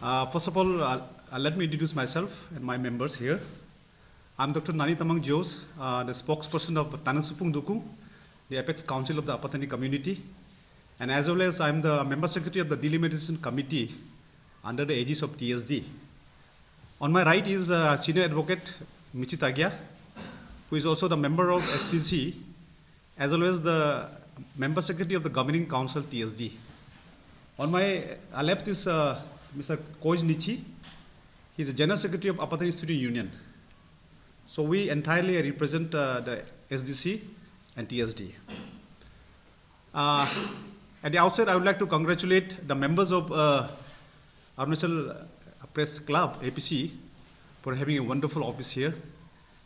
First of all, let me introduce myself and my members here. I'm Dr. Nani Jos, the spokesperson of Tani Supun Dukun, the Apex Council of the Upper Tani community, and as well as I'm the member secretary of the delimitation committee under the aegis of TSD. On my right is senior advocate Michi Tagia, who is also the member of STC, as well as the member secretary of the governing council TSD. On my left is Mr. Koj Nichi. He's the general secretary of Upper Tani Student Union. So we entirely represent the SDC and TSD. At the outset, I would like to congratulate the members of Arunachal Press Club, APC, for having a wonderful office here.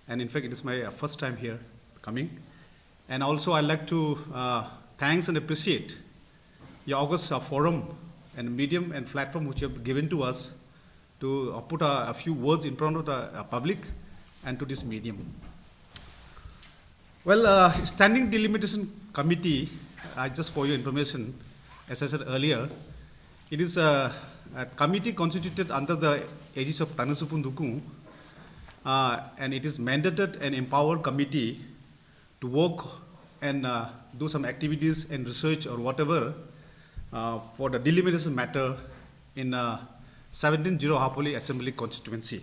And in fact, it is my first time here coming. And also, I'd like to thanks and appreciate your August forum and medium and platform which you have given to us to put a few words in front of the public and to this medium. Well, Standing Delimitation Committee, just for your information, as I said earlier, it is a committee constituted under the aegis of Tani Supun Dukun, and it is mandated and empowered committee to work and do some activities and research or whatever for the delimitation matter in 17 Ziro Hapoli Assembly constituency,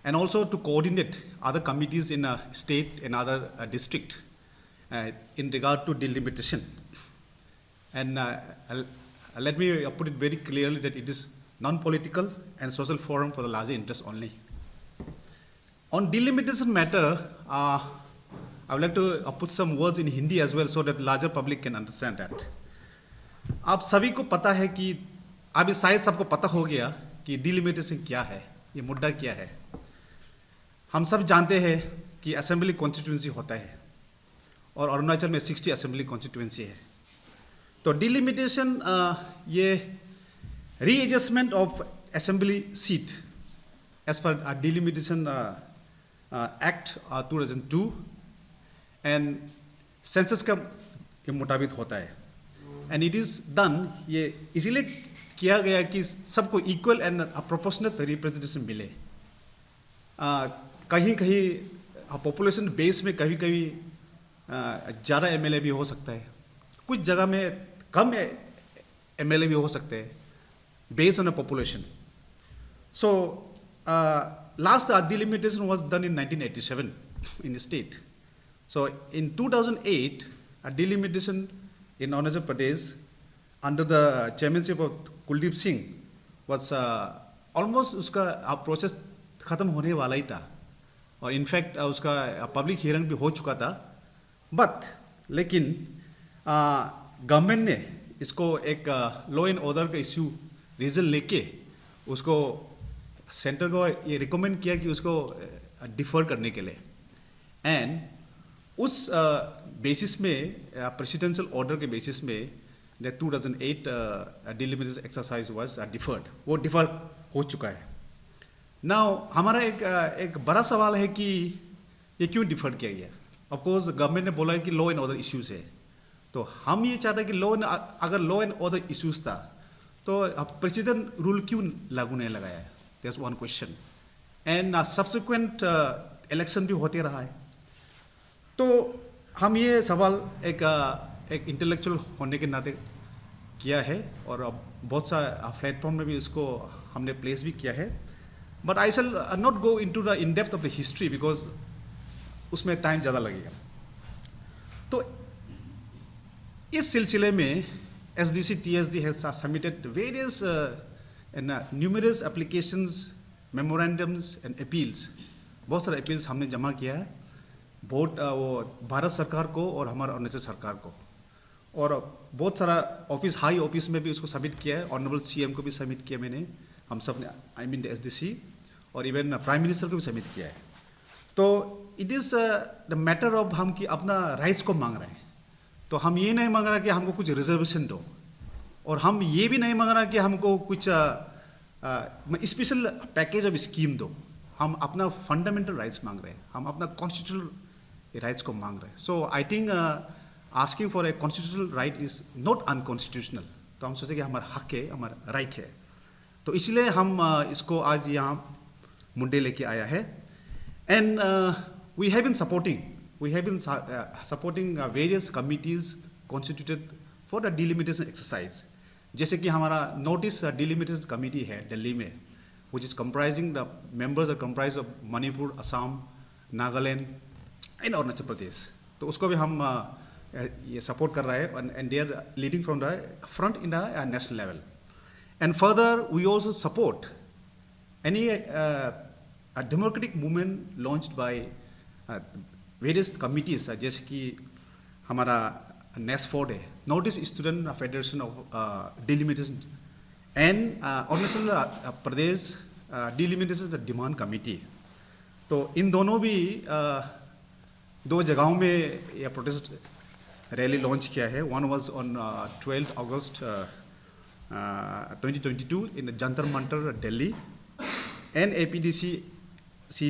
and also to coordinate other committees in a state and other district in regard to delimitation. And let me put it very clearly that it is non-political and social forum for the larger interest only. On delimitation matter, I would like to put some words in Hindi as well so that larger public can understand that. आप सभी को पता है कि अभी शायद सबको पता हो गया कि डिलिमिटेशन क्या है, ये मुद्दा क्या है। हम सब जानते हैं कि असेंबली कॉन्स्टिट्यूएंसी होता है और अरुणाचल में 60 असेंबली कॉन्स्टिट्यूएंसी है। तो डिलिमिटेशन ये readjustment of assembly seat as per delimitation act 2002 and census के मुताबिक होता है। एंड इट इज़ डन, ये इसीलिए किया गया कि सबको इक्वल एंड प्रोपोर्शनल रिप्रेजेंटेशन मिले। कहीं कहीं पॉपुलेशन बेस में कभी कभी ज़्यादा एमएलए भी हो सकता है, कुछ जगह में कम एमएलए भी हो सकते हैं based on the population. So last delimitation was done in 1987 in the state. So in 2008, a delimitation in Arunachal Pradesh under the chairmanship of Kuldeep Singh was almost उसका प्रोसेस ख़त्म होने वाला ही था और इनफैक्ट उसका पब्लिक हियरिंग भी हो चुका था। बट लेकिन गवर्नमेंट ने इसको एक लॉ एंड ऑर्डर का इश्यू रीजन लेके उसको सेंटर को ये रिकमेंड किया कि उसको डिफर करने के लिए, एंड उस बेसिस में प्रेसिडेंशियल ऑर्डर के बेसिस में the 2008 delimitation exercise was deferred, वो डिफर हो चुका है। नाउ हमारा एक बड़ा सवाल है कि ये क्यों डिफर किया गया। ऑफकोर्स गवर्नमेंट ने बोला है कि लॉ एंड ऑर्डर इश्यूज है, तो हम ये चाहते हैं कि अगर लॉ एंड ऑर्डर इश्यूज था तो प्रेसिडेंट रूल क्यों लागू नहीं लगाया है। That's one question. And subsequent election भी होते रहा है, तो हम ये सवाल एक इंटेलेक्चुअल होने के नाते किया है और बहुत सा प्लेटफॉर्म में भी इसको हमने प्लेस भी किया है। But I shall not go into the in depth of the history because उसमें टाइम ज़्यादा लगेगा। तो इस सिलसिले में SDC TSD has submitted various and numerous applications, memorandums and appeals. बहुत सारे appeals हमने जमा किया है वो भारत सरकार को और हमारा अरुणाचल सरकार को, और बहुत सारा ऑफिस हाई ऑफिस में भी उसको सबमिट किया है। ऑनरेबल CM को भी सबमिट किया मैंने, हम सब ने, आई मीन SDC, और इवन प्राइम मिनिस्टर को भी सबमिट किया है। तो it is the matter of हम कि अपना राइट्स को मांग रहे हैं। तो हम ये नहीं मांग रहा कि हमको कुछ रिजर्वेशन दो, और हम ये भी नहीं मांग रहा कि हमको कुछ स्पेशल पैकेज ऑफ स्कीम दो। हम अपना फंडामेंटल राइट्स मांग रहे हैं, हम अपना कॉन्स्टिट्यूशनल राइट्स को मांग रहे हैं। So I think asking for a constitutional right is not unconstitutional. तो हम सोचे कि हमारा हक है, हमारा राइट है। तो इसलिए हम इसको आज यहाँ मुंडे लेके आया है. And we have been supporting various committees constituted for the delimitation exercise. जैसे कि हमारा notice delimitation committee है दिल्ली में, which is comprising the members are comprised of Manipur, Assam, Nagaland and Arunachal Pradesh. तो उसको भी हम ये support कर रहा है, and they are leading from the front in the national level. And further, we also support any a democratic movement launched by various committees, जैसे कि हमारा NESFOD है, Notice Student Federation of Delimitation, and Arunachal Pradesh Delimitation Demand Committee. तो इन दोनों भी दो जगहों में यह प्रोटेस्ट रैली लॉन्च किया है. One was on 12th August 2022 in the Jantar Mantar, Delhi, and APDC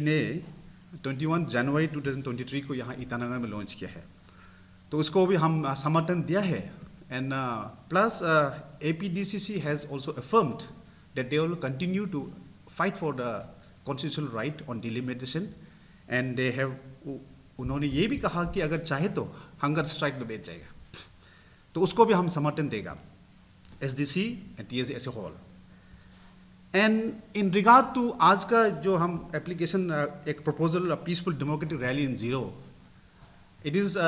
ने 21 जनवरी 2023 को यहाँ ईटानगर में लॉन्च किया है. तो उसको भी हम समर्थन दिया है. And plus APDCC has also affirmed that they will continue to fight for the constitutional right on delimitation, and they have उन्होंने ये भी कहा कि अगर चाहे तो हंगर स्ट्राइक में बैठ जाएगा. तो उसको भी हम समर्थन देगा, SDC and TSD as a whole. And in regard to आज का जो हम एप्लीकेशन एक proposal peaceful democratic rally in Ziro, it is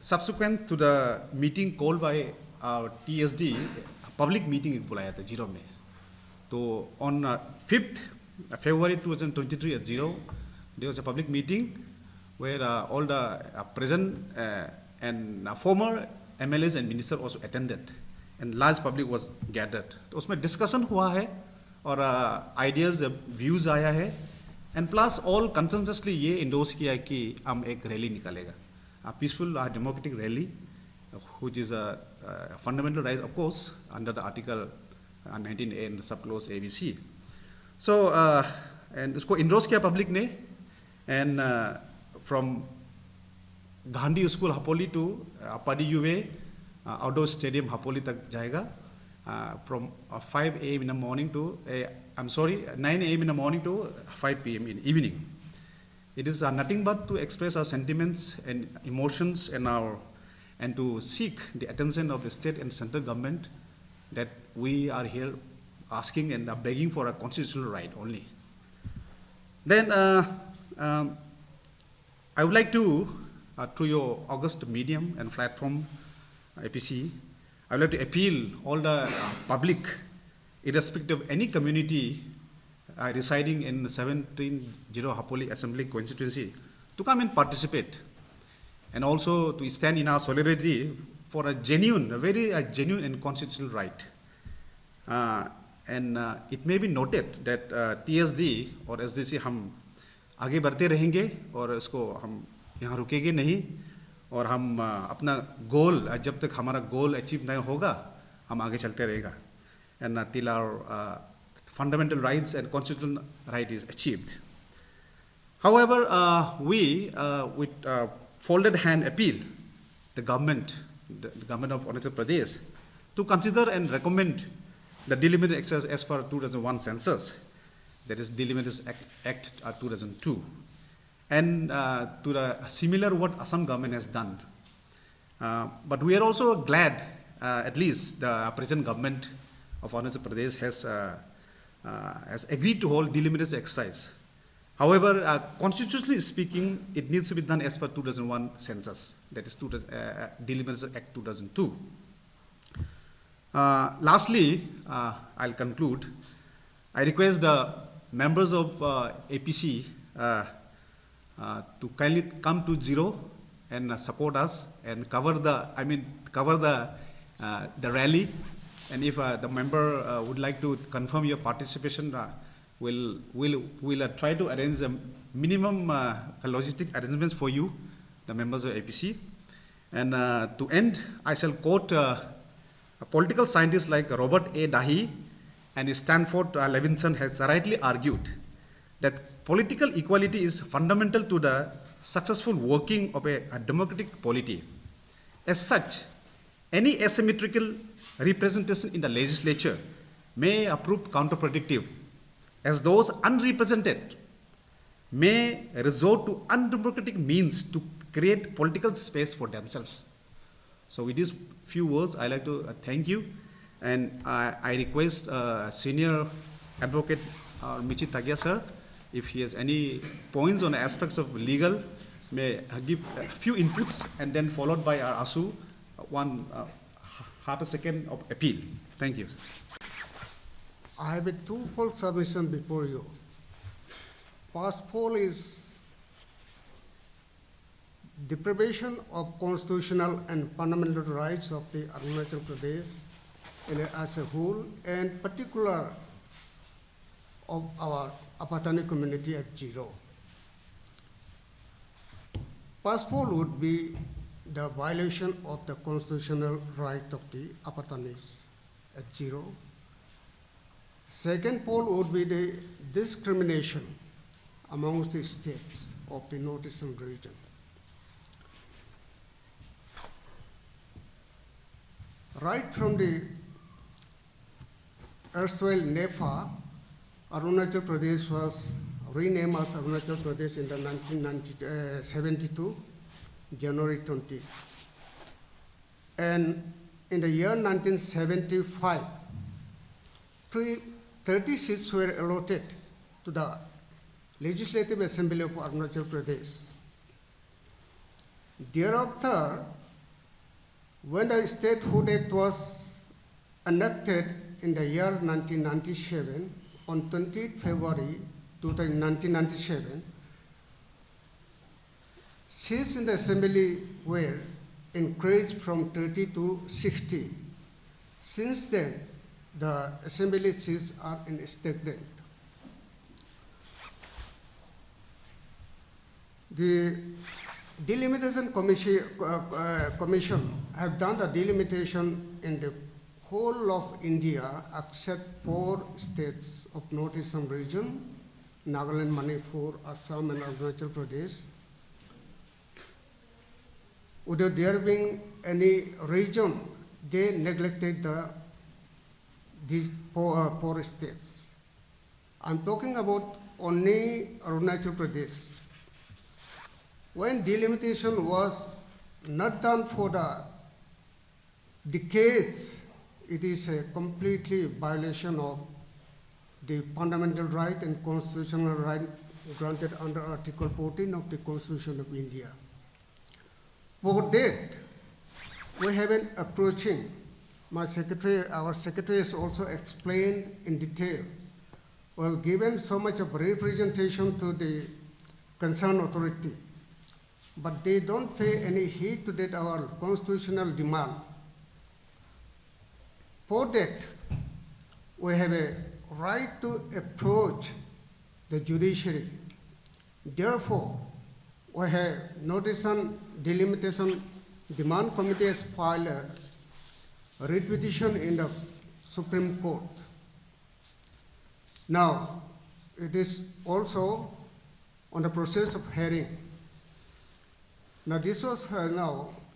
subsequent to the meeting called by our TSD, public meeting एक बुलाया था Ziro में. तो on 5th February 2023 at Ziro, there was a public meeting where all the present and former MLAs and ministers also attended, and large public was gathered. तो उसमें discussion हुआ है और ideas views आया है, and plus all consensusly ये endorse किया है कि हम एक रैली निकालेगा, a peaceful democratic rally, which is a fundamental right of course under the article 19A and the subclause ABC. So and उसको endorse किया public ने, and from Gandhi School Hapoli to Padi UA outdoor stadium Hapoli तक जाएगा, from 5 a.m. in the morning to 9 a.m. in the morning to 5 p.m. in evening. It is nothing but to express our sentiments and emotions and to seek the attention of the state and central government that we are here asking and are begging for a constitutional right only. Then I would like to, through your august medium and platform, APC, I would like to appeal all the public, irrespective of any community residing in 170 Hapoli Assembly constituency, to come and participate, and also to stand in our solidarity for a very genuine and constitutional right. And it may be noted that TSD और SDC हम आगे बढ़ते रहेंगे और इसको हम यहाँ रुकेंगे नहीं, और हम अपना गोल, जब तक हमारा गोल अचीव नहीं होगा हम आगे चलते रहेगा, and till our fundamental rights and constitutional right is achieved. However, we with folded hand appeal the government of Arunachal Pradesh to consider and recommend the delimitation exercise as per 2001 census, that is Delimitation Act 2002, and to the similar what Assam government has done. But we are also glad at least the present government of Arunachal Pradesh has agreed to hold delimitation exercise. However, constitutionally speaking, it needs to be done as per 2001 census, that is Delimitation Act 2002. Lastly, I'll conclude. I request the members of APC to kindly come to Ziro and support us and cover the rally. And if the member would like to confirm your participation, we'll try to arrange a minimum logistic arrangements for you, the members of APC. And to end, I shall quote political scientists like Robert A. Dahi and Stanford Levinson has rightly argued that political equality is fundamental to the successful working of a democratic polity. As such, any asymmetrical representation in the legislature may approve counterproductive, as those unrepresented may resort to undemocratic means to create political space for themselves. So with these few words, I like to thank you, and I request Senior Advocate Michi Tagia sir, if he has any points on aspects of legal, may give a few inputs, and then followed by our ASU, half a second of appeal. Thank you. I have a twofold submission before you. First poll is deprivation of constitutional and fundamental rights of the Arunachal Pradesh as a whole, and particular of our Apatani community at Ziro. First poll would be the violation of the constitutional right of the Apatanis at Ziro. Second poll would be the discrimination amongst the states of the northeastern region. Right from the erstwhile NEFA, Arunachal Pradesh was renamed as Arunachal Pradesh in the 1972, January 20. And in the year 1975, 30 seats were allotted to the Legislative Assembly of Arunachal Pradesh. Thereafter, when the Statehood Act was enacted in the year 1997, on 20th February 1997, seats in the Assembly were increased from 30 to 60. Since then, the Assembly seats are in stagnant. The delimitation commission have done the delimitation in the whole of India except 4 states of northeastern region, Nagaland, Manipur, Assam, and Arunachal Pradesh. Without there being any region, they neglected these 4 states. I'm talking about only Arunachal Pradesh. When delimitation was not done for the decades, it is a completely violation of the fundamental right and constitutional right granted under Article 14 of the Constitution of India. For that, we have been approaching, our secretary has also explained in detail. We have given so much of representation to the concerned authority, but they don't pay any heed to that our constitutional demand. For that, we have a right to approach the judiciary. Therefore, we have Northeastern Delimitation Demand Committee has filed a writ petition in the Supreme Court. Now, it is also on the process of hearing. Now, this was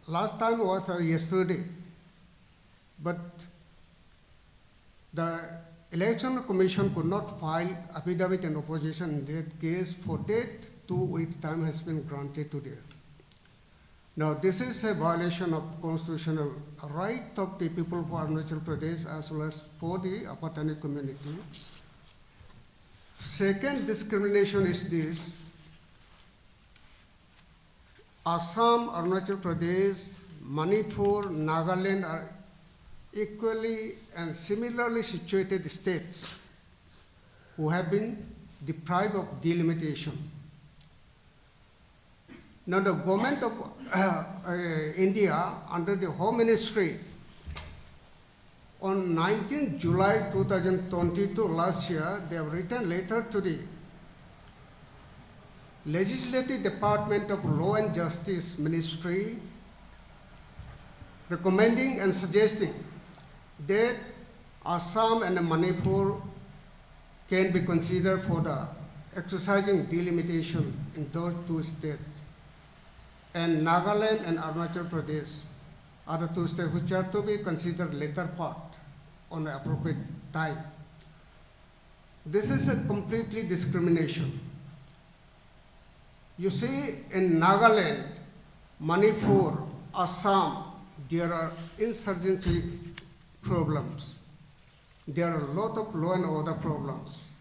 last time was yesterday, but the Election Commission could not file affidavit in opposition in that case. For that, 2 weeks time has been granted today. Now, this is a violation of constitutional right of the people of Arunachal Pradesh as well as for the Apatani community. Second discrimination is this: Assam, Arunachal Pradesh, Manipur, Nagaland are equally and similarly situated states who have been deprived of delimitation. Now, the government of India under the Home Ministry on 19 July 2022 last year, they have written letter to the Legislative Department of Law and Justice Ministry recommending and suggesting that Assam and Manipur can be considered for the exercising delimitation in those 2 states. And Nagaland and Arunachal Pradesh are the 2 states which are to be considered later part on the appropriate time. This is a completely discrimination. You see, in Nagaland, Manipur, Assam, there are insurgency problems. There are a lot of law and order problems.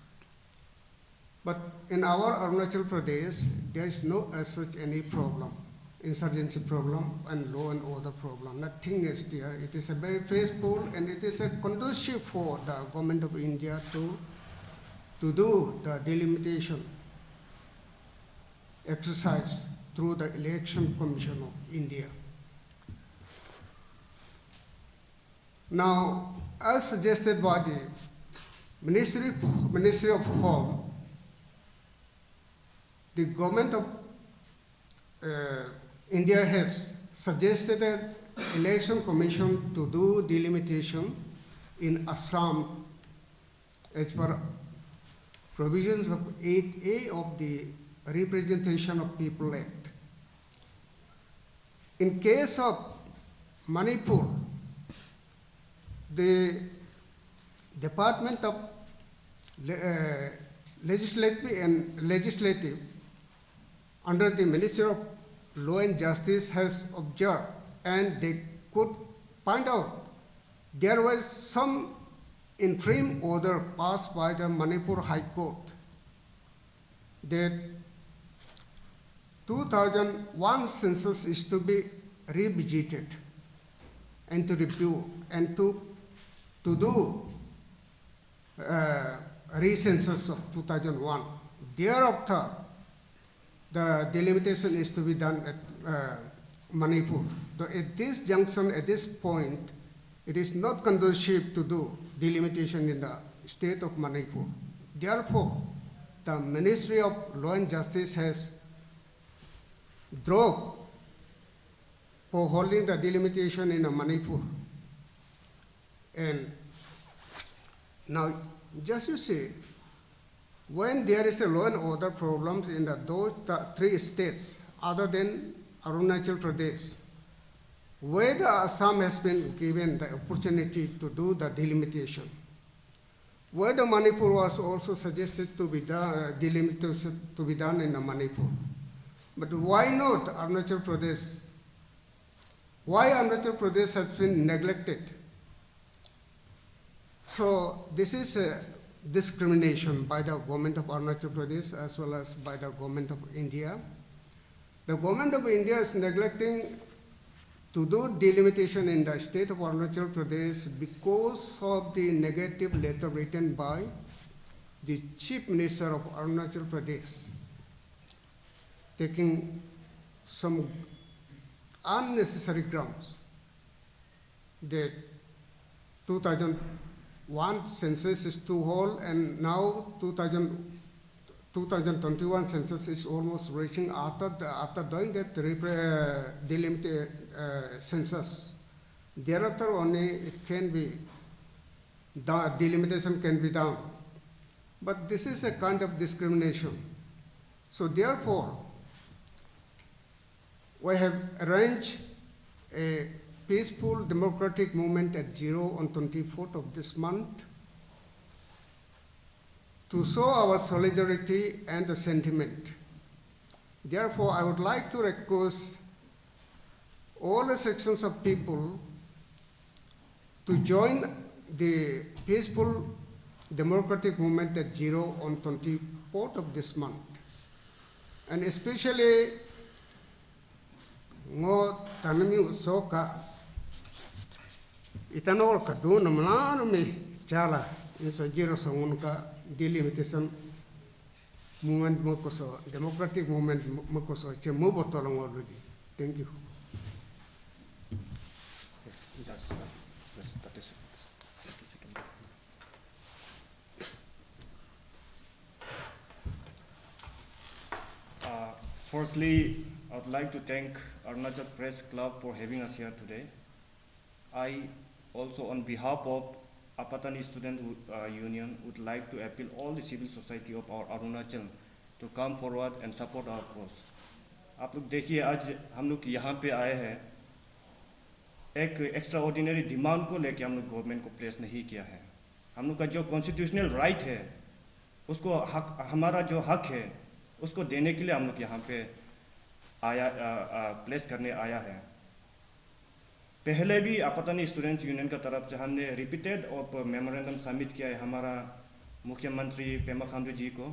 But in our Arunachal Pradesh, there is no as such any problem, insurgency problem and law and order problem. Nothing is there. It is a very peaceful and it is a conducive for the government of India to do the delimitation exercise through the Election Commission of India. Now, as suggested by the Ministry of Home, the government of India has suggested an election commission to do delimitation in Assam as per provisions of 8A of the Representation of People Act. In case of Manipur, the Department of Legislative under the Ministry of Law and Justice has observed, and they could find out there was some interim order passed by the Manipur High Court that 2001 census is to be revisited and to review and to do recensus of 2001. Thereafter, the delimitation is to be done at Manipur. So at this junction, at this point, it is not conducive to do delimitation in the state of Manipur. Therefore, the Ministry of Law and Justice has dropped for holding the delimitation in Manipur. And now, just you see, when there is a law and order problems in those three states other than Arunachal Pradesh, where the Assam has been given the opportunity to do the delimitation, where the Manipur was also suggested to be done, delimitation to be done in the Manipur. But why not Arunachal Pradesh? Why Arunachal Pradesh has been neglected? So this is a discrimination by the government of Arunachal Pradesh as well as by the government of India. The government of India is neglecting to do delimitation in the state of Arunachal Pradesh because of the negative letter written by the Chief Minister of Arunachal Pradesh, taking some unnecessary grounds that 2001 census is too whole and now 2021 census is almost reaching after doing that delimited census. Thereafter only it can be, delimitation can be done. But this is a kind of discrimination. So therefore, we have arranged a peaceful democratic movement at Ziro on 24th of this month to show our solidarity and the sentiment. Therefore, I would like to request all the sections of people to join the peaceful democratic movement at Ziro on 24th of this month. And especially ngo tanami soka itanor ka do namna me chala in so Ziro songun ka delimitation movement mo ko so democratic movement mo ko so che mo botolong already. Thank you. Just 30 seconds. Firstly, I would like to thank Arunachal Press Club for having us here today. I also, on behalf of Tani Student Union, would like to appeal all the civil society of our Arunachal to come forward and support our cause. आप लोग देखिए आज हम लोग यहाँ पे आए हैं एक एक्स्ट्रा ऑर्डिनरी डिमांड को लेके हम लोग गवर्नमेंट को प्रेस नहीं किया है हम लोग का जो कॉन्स्टिट्यूशनल राइट है उसको हक, हमारा जो हक है उसको देने के लिए हम लोग यहाँ पे आया प्लेस करने आया है। पहले भी आपतानी स्टूडेंट यूनियन का तरफ से हमने रिपीटेड और मेमोरेंडम सबमिट किया है हमारा मुख्यमंत्री पेमा खांडू जी को,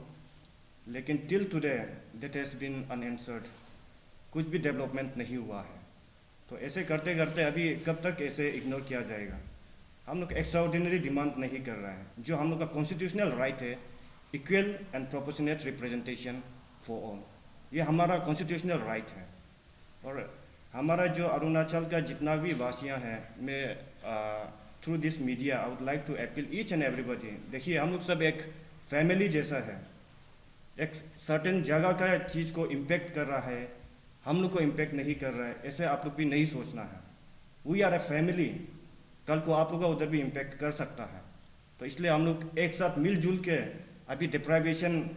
लेकिन till today that has been unanswered, कुछ भी डेवलपमेंट नहीं हुआ है। तो ऐसे करते करते अभी कब तक ऐसे इग्नोर किया जाएगा? हम लोग एक्स्ट्राऑर्डिनरी डिमांड नहीं कर रहे हैं, जो हम लोग का कॉन्स्टिट्यूशनल राइट है equal and proportionate representation for all, ये हमारा कॉन्स्टिट्यूशनल राइट है। और हमारा जो अरुणाचल का जितना भी वासियाँ हैं, मैं through this media I would like to appeal each and everybody, देखिए हम लोग सब एक फैमिली जैसा है, एक सर्टेन जगह का चीज़ को इम्पेक्ट कर रहा है, हम लोग को इम्पेक्ट नहीं कर रहा है, ऐसे आप लोग भी नहीं सोचना है। वी आर ए फैमिली, कल को आप लोग का उधर भी इम्पेक्ट कर सकता है। तो इसलिए हम लोग एक साथ मिलजुल के, अभी डिप्राइवेशन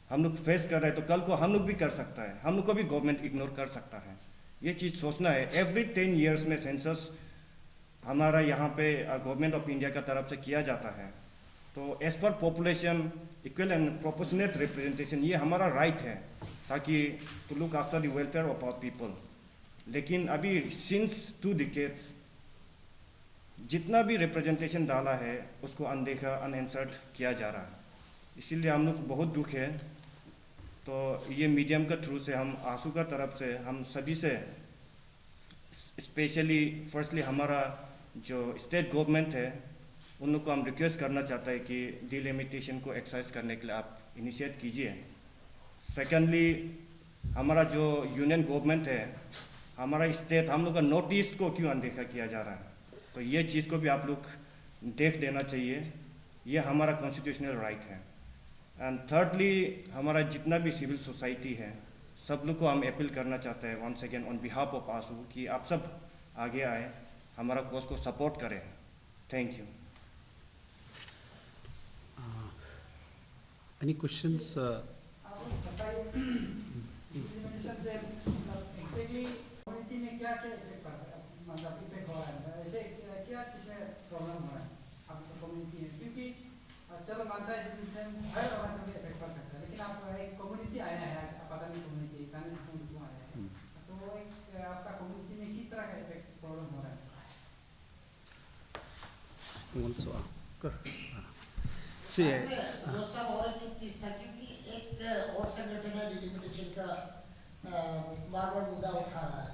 हम लोग फेस कर रहे हैं तो कल को हम लोग भी कर सकता है, हम लोग को भी गवर्नमेंट इग्नोर कर सकता है, ये चीज़ सोचना है। एवरी 10 ईयर्स में सेंसस हमारा यहाँ पे गवर्नमेंट ऑफ इंडिया का तरफ से किया जाता है, तो as per population equal and proportionate representation ये हमारा राइट है, ताकि to look after the welfare of our people. लेकिन अभी सिंस 2 डिकेड्स जितना भी रिप्रेजेंटेशन डाला है उसको अनदेखा अनआंसर्ड किया जा रहा है, इसीलिए हम लोग बहुत दुख है। तो ये मीडियम के थ्रू से हम आंसू का तरफ से हम सभी से, स्पेशली फर्स्टली हमारा जो स्टेट गवर्नमेंट है उन लोग को हम रिक्वेस्ट करना चाहते हैं कि डिलिमिटेशन को एक्सरसाइज करने के लिए आप इनिशिएट कीजिए। सेकेंडली हमारा जो यूनियन गवर्नमेंट है, हमारा स्टेट, हम लोग का नॉर्थ ईस्ट को क्यों अनदेखा किया जा रहा है, तो ये चीज़ को भी आप लोग देख देना चाहिए, ये हमारा कॉन्स्टिट्यूशनल राइट है। एंड थर्डली हमारा जितना भी सिविल सोसाइटी है सब लोग को हम अपील करना चाहते हैं once again on behalf of AANSU कि आप सब आगे आए, हमारा कॉज को सपोर्ट करें। Thank you. Any questions? Exactly community में क्या क्या इफेक्ट पड़ता है, मतलब इफेक्ट हो रहा है, ऐसे क्या चीज़ में प्रॉब्लम हो रहा है आपको कम्युनिटी में? क्योंकि चलो मानता है हर अरुणाचल में इफेक्ट पड़ सकता है, लेकिन आप एक कम्युनिटी आया है, आपतानी कम्युनिटी, तानी सुपुन दुकुन आया है, तो एक आपका कम्युनिटी में किस तरह का इफेक्ट प्रॉब्लम हो रहा है? जो सब और एक चीज था, क्योंकि एक और संगठन है डिलिमिटेशन का बार बार मुद्दा उठा रहा है,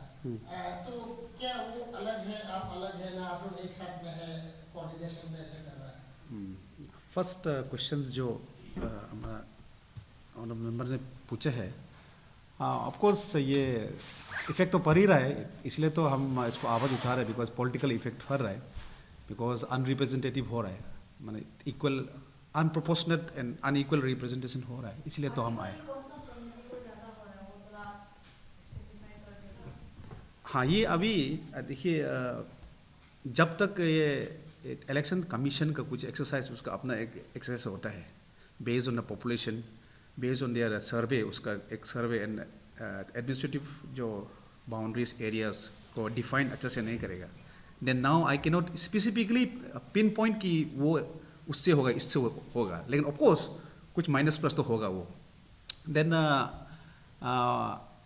तो क्या वो अलग है, आप अलग है ना, आप लोग एक साथ में है, कोऑर्डिनेशन में ऐसे कर रहा है? फर्स्ट क्वेश्चन जो हमारा ऑनरेबल मेंबर ने पूछा है, ऑफ कोर्स ये इफेक्ट तो पड़ ही रहा है, इसलिए तो हम इसको आवाज़ उठा रहे हैं, बिकॉज पॉलिटिकल इफेक्ट पड़ रहा है, बिकॉज अनरिप्रेजेंटेटिव हो रहा है, माने इक्वल अनप्रोपोर्शनेट एंड अनइक्वल रिप्रेजेंटेशन हो रहा है, इसलिए तो हम आए। हाँ, ये अभी देखिए, जब तक ये इलेक्शन कमीशन का कुछ एक्सरसाइज, उसका अपना एक एक्सरसाइज होता है based on the population, based on their survey, उसका एक सर्वे एंड एडमिनिस्ट्रेटिव जो बाउंड्रीज एरियाज को डिफाइन अच्छे से नहीं करेगा, then now I can not specifically pin point कि वो उससे होगा इससे होगा, लेकिन ऑफकोर्स कुछ माइनस प्लस तो होगा वो। देन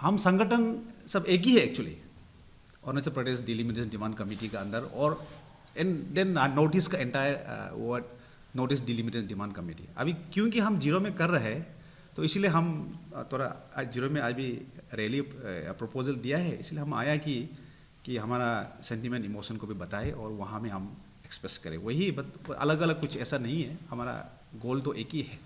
हम संगठन सब एक ही है actually, Arunachal Pradesh delimitation demand committee का अंदर, और एंड देन नोटिस का entire word notice delimitation demand committee. अभी क्योंकि हम जीरो में कर रहे हैं तो इसलिए हम थोड़ा जीरो में अभी रैली प्रपोजल दिया है, इसलिए हम आया कि हमारा सेंटिमेंट इमोशन को भी बताए और वहाँ में हम एक्सप्रेस करें, वही अलग अलग कुछ ऐसा नहीं है, हमारा गोल तो एक ही है।